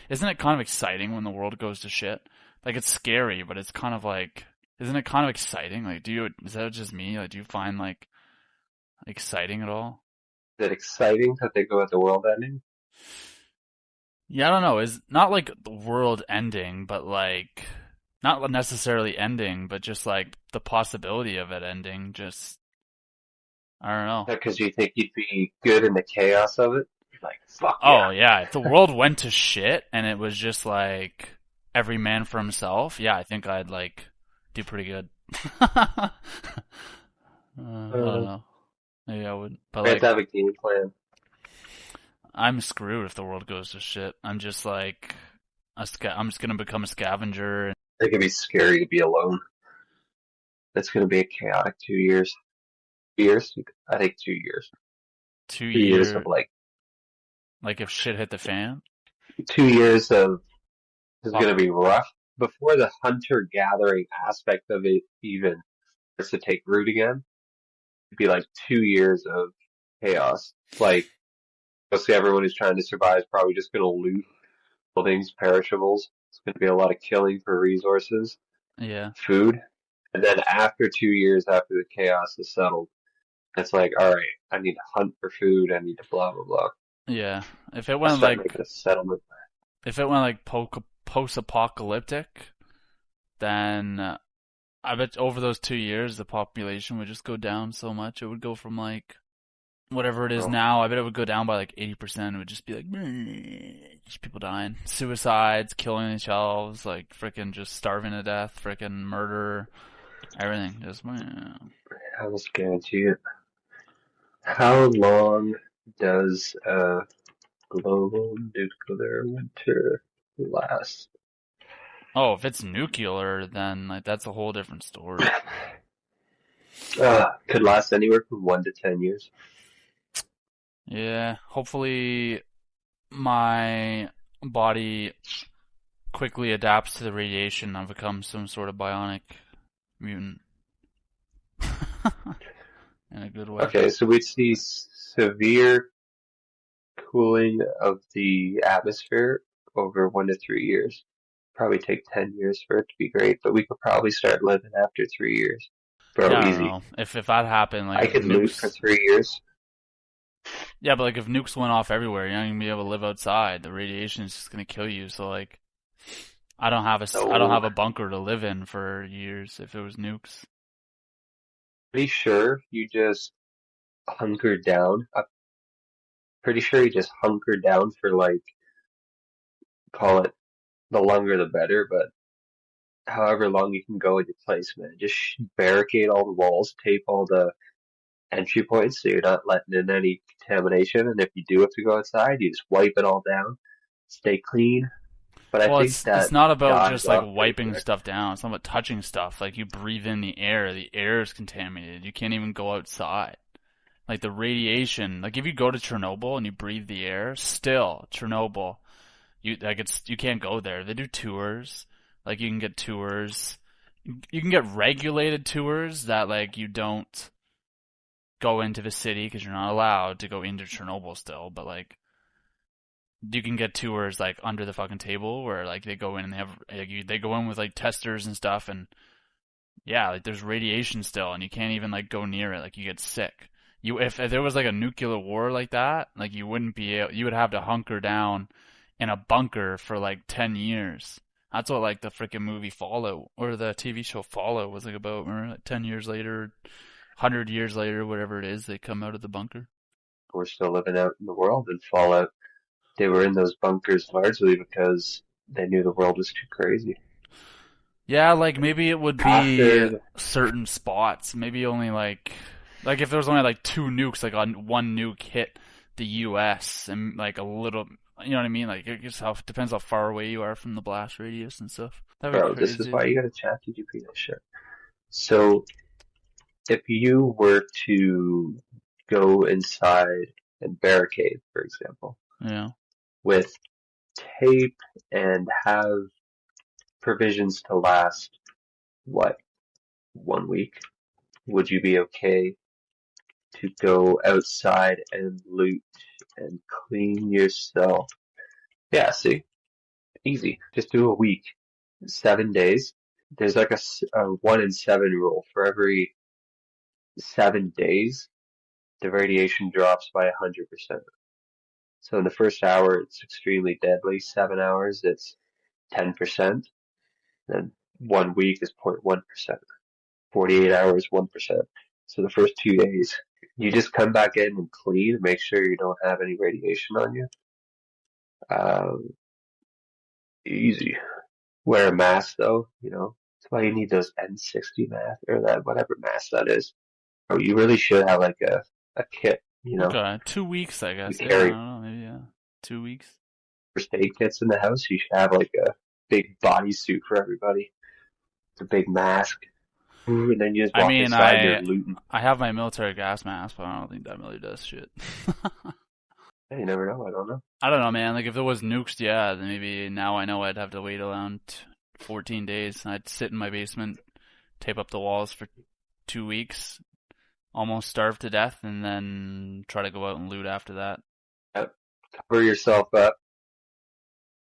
isn't it kind of exciting when the world goes to shit? Like it's scary, but it's kind of like, isn't it kind of exciting? Like, is that just me? Like, do you find like exciting at all? Is it exciting to think about the world ending? Yeah, I don't know. Is not like the world ending, but like not necessarily ending, but just like the possibility of it ending. Just I don't know. Because you think you'd be good in the chaos of it? You're like, fuck yeah. Oh yeah, if the world went to shit and it was just like every man for himself, yeah, I think I'd like do pretty good. I don't Uh, know. Maybe I would, but we have like to have a game plan. I'm screwed if the world goes to shit. I'm just like I'm just gonna become a scavenger. It can be scary to be alone. It's going to be a chaotic 2 years. Years? I think 2 years. Two 2 years of year like, like if shit hit the fan. 2 years of is Oh, going to be rough before the hunter gathering aspect of it even starts to take root again. It'd be like 2 years of chaos. Like, mostly everyone who's trying to survive is probably just going to loot things, perishables. It's going to be a lot of killing for resources, yeah. food. And then after 2 years, after the chaos is settled, it's like, all right, I need to hunt for food. I need to blah, blah, blah. Yeah. I start making a settlement. If it went like post-apocalyptic, then I bet over those 2 years the population would just go down so much. It would go from like whatever it is Oh, now. I bet it would go down by like 80%. It would just be like just people dying, suicides, killing themselves, like freaking just starving to death, freaking murder, everything. Just I almost guarantee it. How long does a global nuclear winter last? oh, if it's nuclear, then like that's a whole different story. Could last anywhere from 1 to 10 years. Yeah, hopefully my body quickly adapts to the radiation and becomes some sort of bionic mutant in a good way. Okay, so we'd see severe cooling of the atmosphere over 1 to 3 years. Probably take 10 years for it to be great, but we could probably start living after 3 years. Bro, Yeah, I don't easy. know. If that happened, like I if could loot for nukes, 3 years. yeah, but like if nukes went off everywhere, you're not gonna be able to live outside. The radiation is just gonna kill you. So like, I don't So, have a bunker to live in for years if it was nukes. pretty sure you just hunker down. I'm pretty sure you just hunker down for like, call it the longer the better, but however long you can go in your place, man. Just barricade all the walls, tape all the entry points so you're not letting in any contamination. And if you do have to go outside, you just wipe it all down, stay clean. But I Well, think it's that not about dies just like off pretty wiping quick. stuff down. It's not about touching stuff. Like you breathe in the air. The air is contaminated. You can't even go outside. Like the radiation, like if you go to Chernobyl and you breathe the air, still Chernobyl, you can't go there. They do tours, like you can get tours, you can get regulated tours that like you don't go into the city because you're not allowed to go into Chernobyl still, but like you can get tours like under the fucking table where like they go in and they have they go in with like testers and stuff and yeah, like there's radiation still, and you can't even like go near it. Like you get sick. If there was like a nuclear war like that, like you would have to hunker down in a bunker for like 10 years. That's what like the freaking movie Fallout or the TV show Fallout was like about. Remember, like 10 years later, 100 years later, whatever it is, they come out of the bunker. We're still living out in the world in Fallout. They were in those bunkers largely because they knew the world was too crazy. Yeah, like maybe it would be After, certain spots. Maybe only like if there was only like two nukes, like on one nuke hit the U.S. and like a little, you know what I mean? Like it just how depends how far away you are from the blast radius and stuff. That'd be bro, this is crazy. why you gotta chat GP this shit. So, if you were to go inside and barricade, for example, Yeah. with tape and have provisions to last, what, 1 week? Would you be okay to go outside and loot and clean yourself? Yeah, see? Easy. Just do a week, 7 days. There's like a 1 in 7 rule. For every 7 days, the radiation drops by 100%. So in the first hour, it's extremely deadly. 7 hours, it's 10%. Then 1 week is 0.1%. 48 hours, 1%. So the first 2 days, you just come back in and clean, make sure you don't have any radiation on you. Um, Easy. Wear a mask though, you know. That's why you need those N60 masks or that whatever mask that is. Or you really should have like a kit, you know. Okay, 2 weeks, I You guess. Yeah, I carry don't know, maybe, yeah. 2 weeks. first aid kits in the house. You should have like a big bodysuit for everybody. It's a big mask. Ooh, and then you just I walk mean, inside and you're I looting. I have my military gas mask, but I don't think that really does shit. Hey, you never know. I don't know. I don't know, man. Like, if there was nukes, yeah, then maybe now I know I'd have to wait around 14 days. I'd sit in my basement, tape up the walls for 2 weeks, almost starve to death, and then try to go out and loot after that. Yep. Cover yourself up.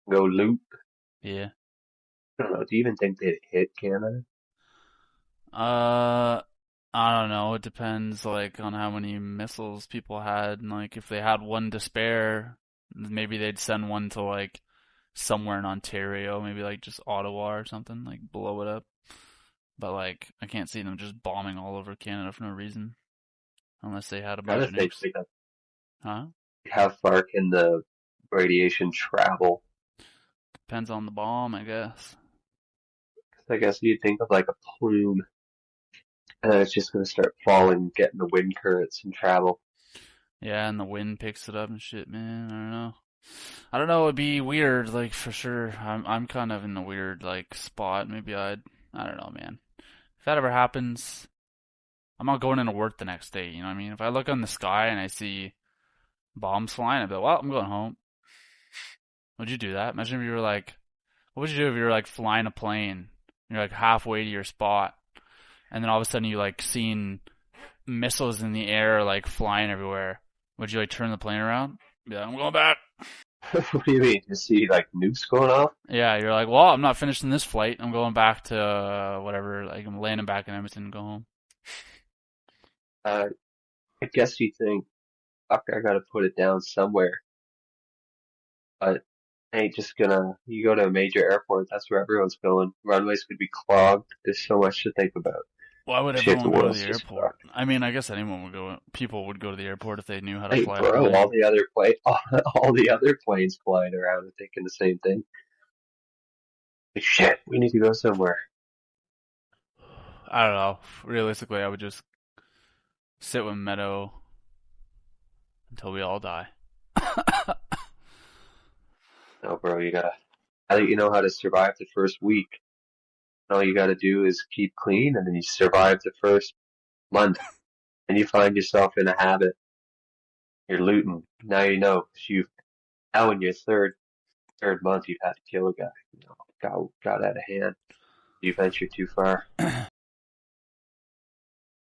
Go loot. Yeah. I don't know. Do you even think they'd hit Canada? Uh, I don't know. It depends, like, on how many missiles people had. And, like, if they had one to spare, maybe they'd send one to, like, somewhere in Ontario, maybe, like, just Ottawa or something, like, blow it up. But, like, I can't see them just bombing all over Canada for no reason, unless they had a bunch Gotta of think nukes. like Huh? how far can the radiation travel? Depends on the bomb, I guess. 'Cause I guess you'd think of like a plume, and then it's just gonna start falling, getting the wind currents and travel. Yeah, and the wind picks it up and shit, man. I don't know. I don't know. It'd be weird, like for sure. I'm kind of in a weird like spot. Maybe I don't know, man. If that ever happens, I'm not going into work the next day. You know what I mean? If I look on the sky and I see bombs flying, I'd be like, well, I'm going home. Would you do that? Imagine if you were like, what would you do if you were like flying a plane? And you're like halfway to your spot, and then all of a sudden you like seen missiles in the air like flying everywhere. Would you like turn the plane around? Be like, I'm going back. What do you mean? You see like nukes going off? Yeah, you're like, well, I'm not finishing this flight. I'm going back to whatever. Like, I'm landing back in Edmonton and go home. Uh, I guess you think, fuck, I gotta put it down somewhere, but ain't just gonna. You go to a major airport, that's where everyone's going. Runways could be clogged. There's so much to think about. Why would Shit, the everyone go to the world's just airport? fucked. I mean, I guess anyone would go. People would go to the airport if they knew how to Hey, fly a bro, all plane. the other all the other planes flying around are thinking the same thing. Like, shit, we need to go somewhere. I don't know. Realistically, I would just sit with Meadow until we all die. No, bro, now that you know how to survive the first week, all you gotta do is keep clean, and then you survive the first month, and you find yourself in a habit. You're looting. Now you know. Now in your third month, you've had to kill a guy. You know, got out of hand. You ventured too far.